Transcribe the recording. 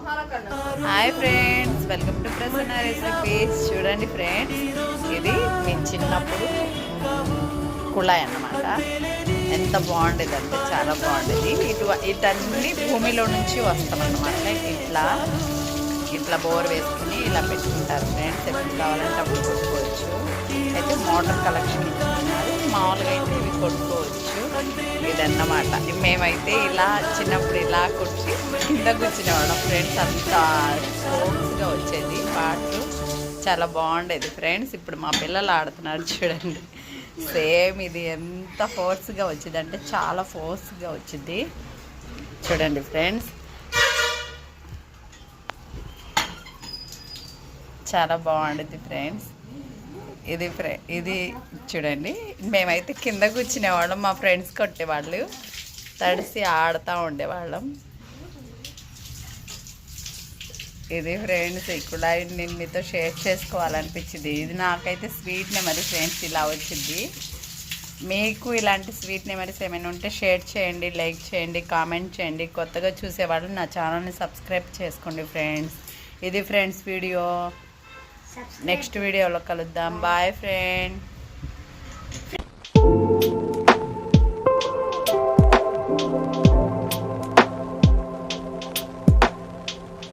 Hi friends, welcome to Prasanna recipes. చూడండి friends, ఇది మేము చిన్నప్పుడు కుళాయి అన్నమాట. ఎంత బాగుండేది అంటే చాలా బాగుండేది. ఇటన్నీ భూమిలో నుంచి వస్తామన్నమాట. ఇట్లా ఇట్లా బోర్ వేసుకుని ఇలా పెట్టుకుంటారు ఫ్రెండ్స్. ఎప్పుడు కావాలంటే అప్పుడు కొట్టుకోవచ్చు. అయితే మోటార్ కలెక్షన్ ఇస్తున్నారు. మామూలుగా అయితే ఇవి కొట్టుకోవచ్చు. ఇదన్నమాట. మేమైతే ఇలా చిన్నప్పుడు ఇలా కొట్టి కింద కూర్చునేవాళ్ళం ఫ్రెండ్స్. అంత స్పోర్ట్స్గా వచ్చేది పాటలు, చాలా బాగుండేది ఫ్రెండ్స్. ఇప్పుడు మా పిల్లలు ఆడుతున్నారు చూడండి. సేమ్ ఇది ఎంత ఫోర్స్గా వచ్చింది అంటే చాలా ఫోర్స్గా వచ్చింది చూడండి ఫ్రెండ్స్. చాలా బాగుండేది ఫ్రెండ్స్. ఇది చూడండి, మేమైతే కింద కూర్చునేవాళ్ళం. మా ఫ్రెండ్స్ కొట్టేవాళ్ళు, తడిసి ఆడుతూ ఉండేవాళ్ళం. ఇది ఫ్రెండ్స్, ఇక్కడ నేను మీతో షేర్ చేసుకోవాలనిపించింది. ఇది నాకైతే స్వీట్ మెమరీ ఫ్రెండ్స్. ఇలా వచ్చింది. మీకు ఇలాంటి స్వీట్ మెమరీస్ ఏమైనా ఉంటే షేర్ చేయండి, లైక్ చేయండి, కామెంట్ చేయండి. కొత్తగా చూసేవాళ్ళు నా ఛానల్ని సబ్స్క్రైబ్ చేసుకోండి ఫ్రెండ్స్. ఇది ఫ్రెండ్స్ వీడియో. నెక్స్ట్ వీడియోలో కలుద్దాం. Boy friend.